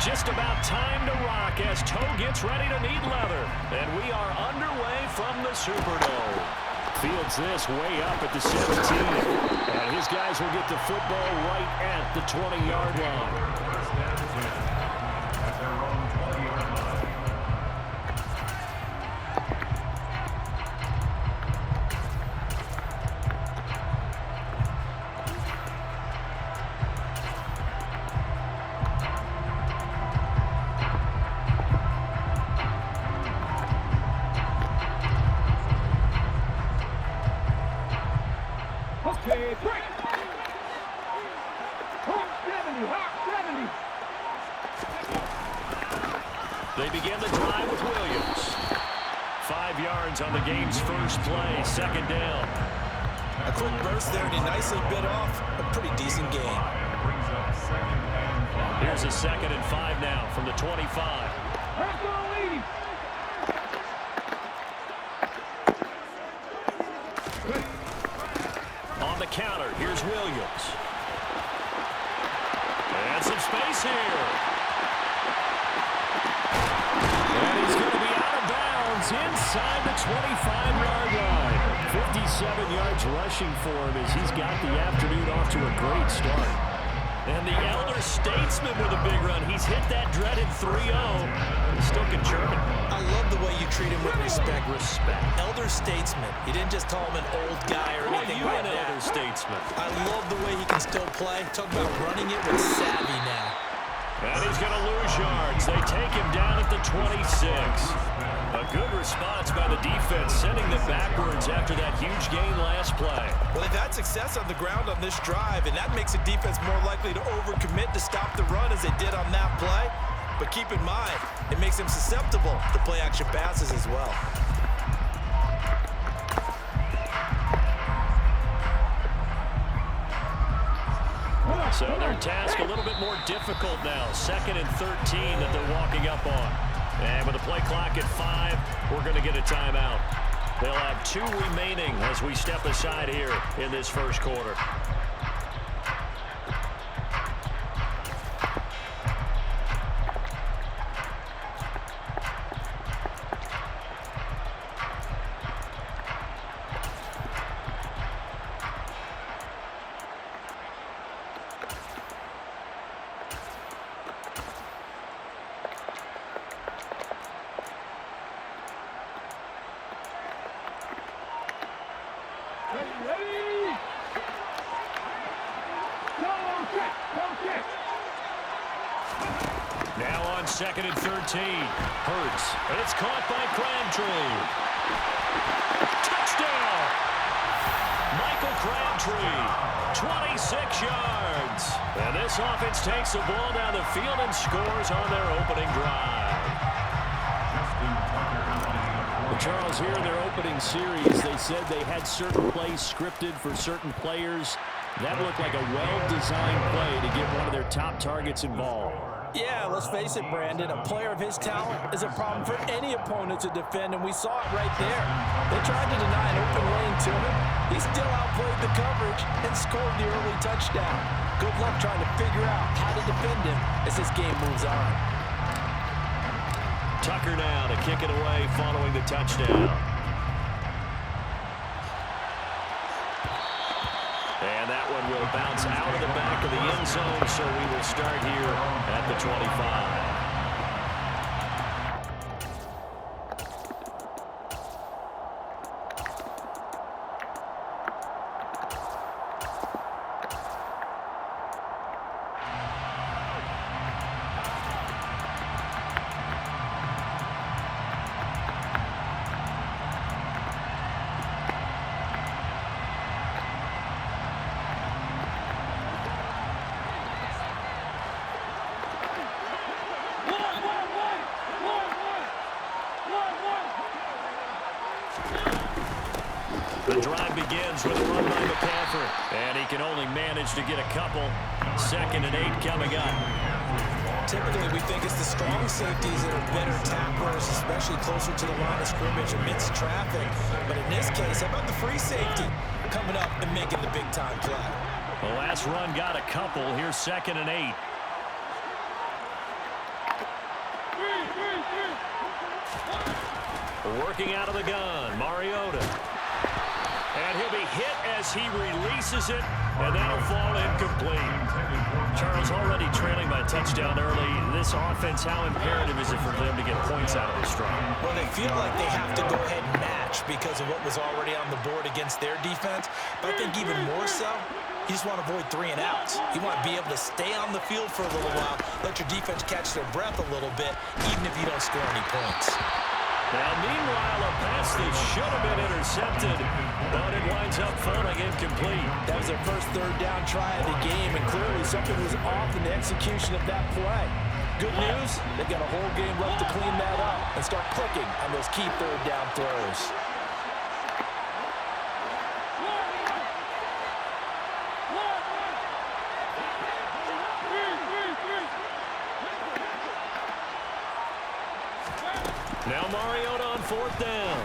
just about time to rock as Toe gets ready to meet leather. And we are underway from the Superdome. Fields this way up at the 17. And his guys will get the football right at the 20-yard line. They begin the drive with Williams. 5 yards on the game's first play, second down. A quick burst there, and he nicely bit off a pretty decent game. Here's a 2nd and 5 now from the 25. On the counter, here's Williams. And some space here. And he's going to be out of bounds inside the 25-yard line. 57 yards rushing for him as he's got the afternoon off to a great start. And the elder statesman with a big run. He's hit that dreaded 3-0. He's still conservative. I love the way you treat him with respect. Elder statesman. You didn't just call him an old guy or anything like that. Elder statesman. I love the way he can still play. Talk about running it with savvy now. And he's going to lose yards. They take him down at the 26. A good response by the defense, sending them backwards after that huge gain last play. Well, they've had success on the ground on this drive, and that makes the defense more likely to overcommit to stop the run as they did on that play. But keep in mind, it makes them susceptible to play-action passes as well. So their task a little bit more difficult now. 2nd and 13 that they're walking up on. And with the play clock at 5, we're going to get a timeout. They'll have 2 remaining as we step aside here in this first quarter. Now on 2nd and 13. Hurts. And it's caught by Crabtree. Touchdown! Michael Crabtree. 26 yards. And this offense takes the ball down the field and scores on their opening drive. Well, Charles, here in their opening series, they said they had certain plays scripted for certain players. That looked like a well-designed play to get one of their top targets involved. Yeah, let's face it, Brandon. A player of his talent is a problem for any opponent to defend, and we saw it right there. They tried to deny an open lane to him. He still outplayed the coverage and scored the early touchdown. Good luck trying to figure out how to defend him as this game moves on. Tucker now to kick it away following the touchdown. And that one will bounce out of the back of the end zone, so we will start here at the 25. The drive begins with a run by McCaffrey, and he can only manage to get a couple. 2nd and 8 coming up. Typically, we think it's the strong safeties that are better tacklers, especially closer to the line of scrimmage amidst traffic. But in this case, how about the free safety coming up and making the big-time play? The last run got a couple. Here's 2nd and 8. Working out of the gun, Mariota. And he'll be hit as he releases it, and that'll fall incomplete. Charles, already trailing by a touchdown early. This offense, how imperative is it for them to get points out of this drive? Well, they feel like they have to go ahead and match because of what was already on the board against their defense. But I think even more so, you just want to avoid 3 and outs. You want to be able to stay on the field for a little while, let your defense catch their breath a little bit, even if you don't score any points. Now, meanwhile, a pass that should have been intercepted, but it winds up falling incomplete. That was their first third down try of the game, and clearly something was off in the execution of that play. Good news, they've got a whole game left to clean that up and start clicking on those key third down throws. Now Mariota on 4th down.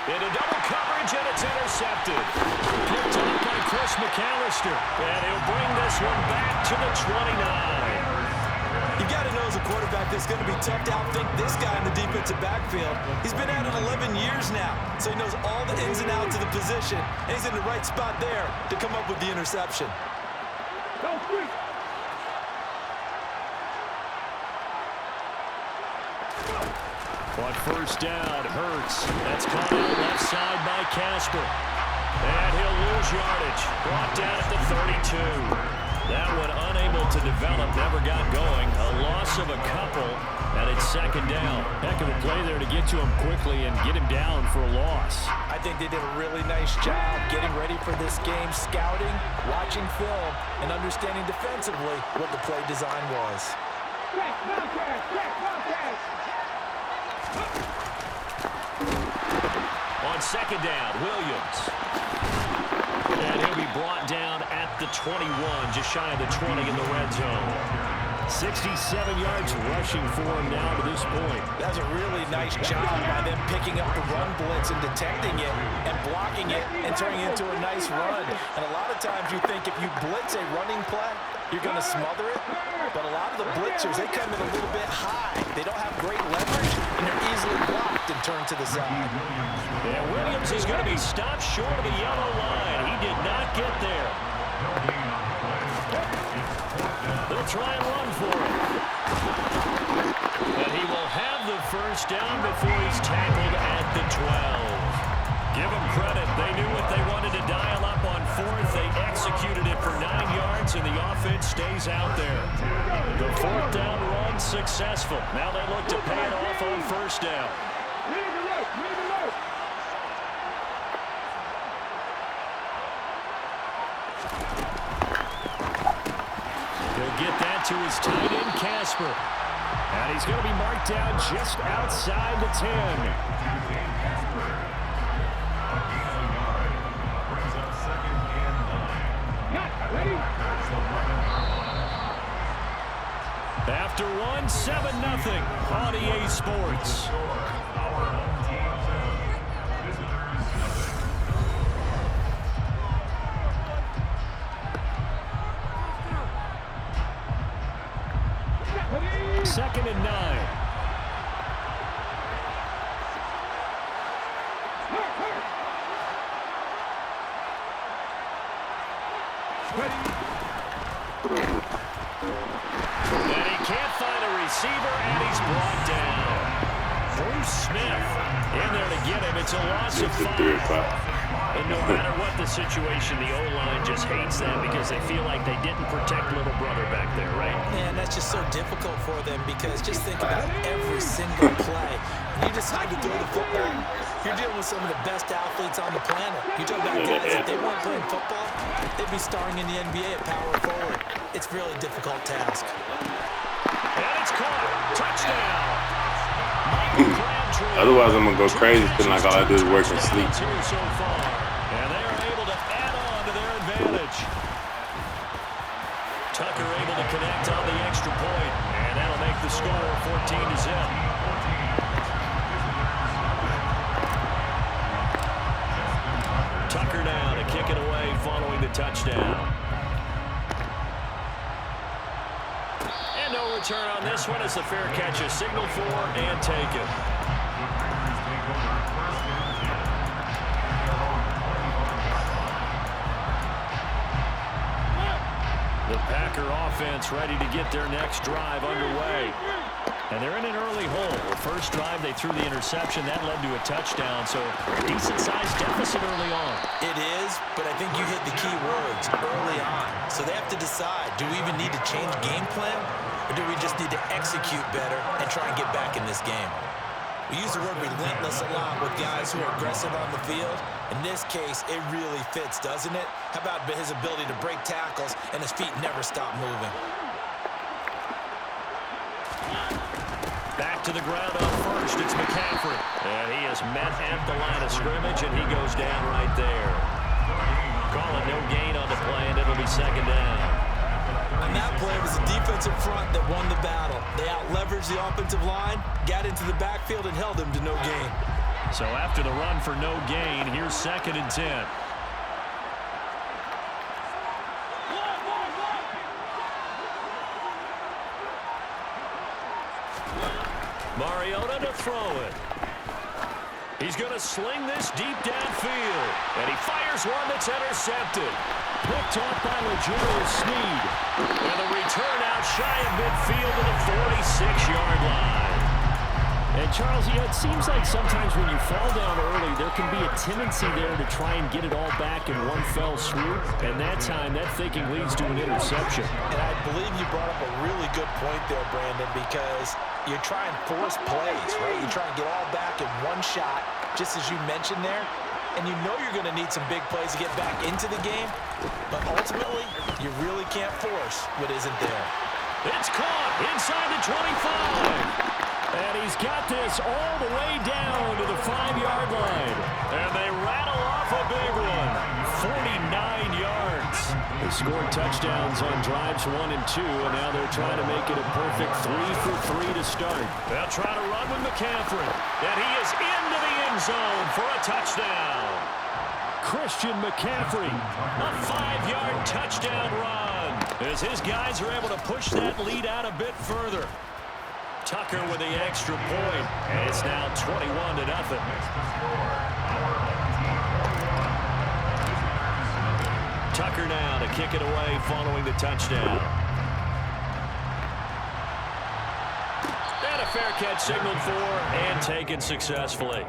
Into double coverage, and it's intercepted. Picked up by Chris McAllister. And he'll bring this one back to the 29. You've got to know as a quarterback that it's going to be tough to outthink this guy in the defensive backfield. He's been at it 11 years now, so he knows all the ins and outs of the position, and he's in the right spot there to come up with the interception. On 1st down, Hurts. That's caught out left side by Casper. And he'll lose yardage. Brought down at the 32. That one unable to develop, never got going. A loss of a couple, and it's 2nd down. Heck of a play there to get to him quickly and get him down for a loss. I think they did a really nice job getting ready for this game, scouting, watching film, and understanding defensively what the play design was. On 2nd down, Williams. And he'll be brought down at the 21, just shy of the 20 in the red zone. 67 yards rushing for him now to this point. That's a really nice job by them picking up the run blitz and detecting it and blocking it and turning it into a nice run. And a lot of times you think if you blitz a running play, you're going to smother it. But a lot of the blitzers, they come in a little bit high. They don't have great leverage, and they're easily blocked and turned to the side. Yeah, Williams is going to be stopped short of the yellow line. He did not get there. They'll try and run for it. And he will have the 1st down before he's tackled at the 12. Give them credit. They knew what they wanted to dial up on 4th. They executed it for 9 yards, and the offense stays out there. The 4th down run successful. Now they look to pay it off on 1st down. He'll get that to his tight end, Casper. And he's going to be marked down just outside the 10. After one, 7-0 on EA Sports. Second and 9. And he can't find a receiver, and he's brought down. Bruce Smith in there to get him. It's a loss of 5. And no matter what the situation, the O-line just hates them because they feel like they didn't protect little brother back there, right? Man, that's just so difficult for them because just think about every single play. When you decide to throw the football, you're dealing with some of the best athletes on the planet. You talk about guys, if they weren't playing football, they'd be starring in the NBA at power forward. It's a really difficult task. And it's caught. Touchdown. Otherwise, I'm going to go crazy feeling like all I do is work and sleep. So far. And they are able to add on to their advantage. Tucker able to connect on the extra point, and that'll make the score 14-0. Tucker now to kick it away following the touchdown. And no return on this one as the fair catch is signaled for and taken. The Packer offense ready to get their next drive underway. And they're in an early hole. The first drive, they threw the interception. That led to a touchdown, so decent-sized deficit early on. It is, but I think you hit the key words, early on. So they have to decide, do we even need to change game plan, or do we just need to execute better and try and get back in this game? We use the word relentless a lot with guys who are aggressive on the field. In this case, it really fits, doesn't it? How about his ability to break tackles and his feet never stop moving? Back to the ground on first, it's McCaffrey. And he is met at the line of scrimmage, and he goes down right there. Calling no gain on the play, and it'll be second down. On that play, it was the defensive front that won the battle. They out-leveraged the offensive line, got into the backfield, and held him to no gain. So after the run for no gain, here's 2nd and 10. Mariota to throw it. He's going to sling this deep downfield. And he fires one that's intercepted. Picked off by Legero Sneed. And the return out shy of midfield to the 46-yard line. And, Charles, it seems like sometimes when you fall down early, there can be a tendency there to try and get it all back in one fell swoop. And that time, that thinking leads to an interception. And I believe you brought up a really good point there, Brandon, because you're trying to force plays, right? You try and get all back in one shot, just as you mentioned there. And you know you're going to need some big plays to get back into the game. But ultimately, you really can't force what isn't there. It's caught inside the 25. And he's got this all the way down to the 5-yard line. And they rattle off a big one. 49 yards. They scored touchdowns on drives 1 and 2, and now they're trying to make it a perfect 3 for 3 to start. They'll try to run with McCaffrey. And he is into the end zone for a touchdown. Christian McCaffrey, a 5-yard touchdown run. As his guys are able to push that lead out a bit further. Tucker with the extra point, and it's now 21-0. Tucker now to kick it away following the touchdown. And a fair catch signaled for and taken successfully.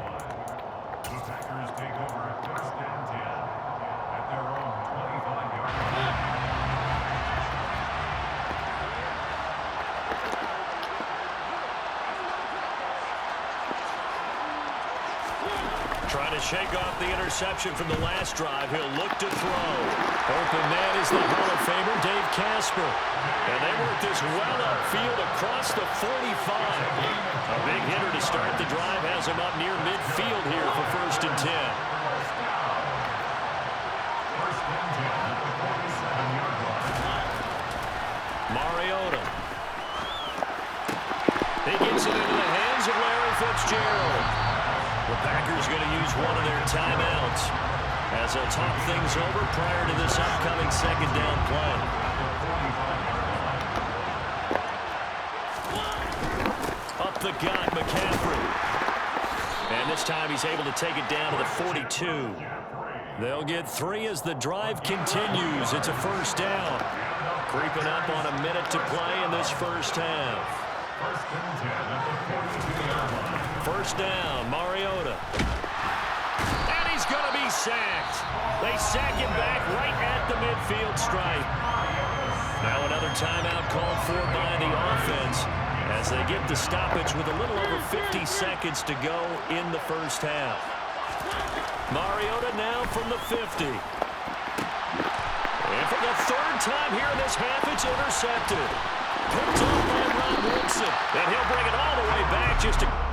Trying to shake off the interception from the last drive. He'll look to throw. Open man is the Hall of Famer, Dave Casper. And they work this well upfield across the 45. A big hitter to start the drive has him up near midfield here for 1st and 10. Mariota. He gets it into the hands of Larry Fitzgerald. The Packers going to use one of their timeouts as they'll talk things over prior to this upcoming 2nd down play. Up the gut, McCaffrey. And this time he's able to take it down to the 42. They'll get 3 as the drive continues. It's a 1st down. Creeping up on a minute to play in this first half. 1st down, Mariota. And he's going to be sacked. They sack him back right at the midfield stripe. Now another timeout called for by the offense as they get the stoppage with a little over 50 seconds to go in the first half. Mariota now from the 50. And for the 3rd time here in this half, it's intercepted. Picked off by Ron Wilson. And he'll bring it all the way back just to...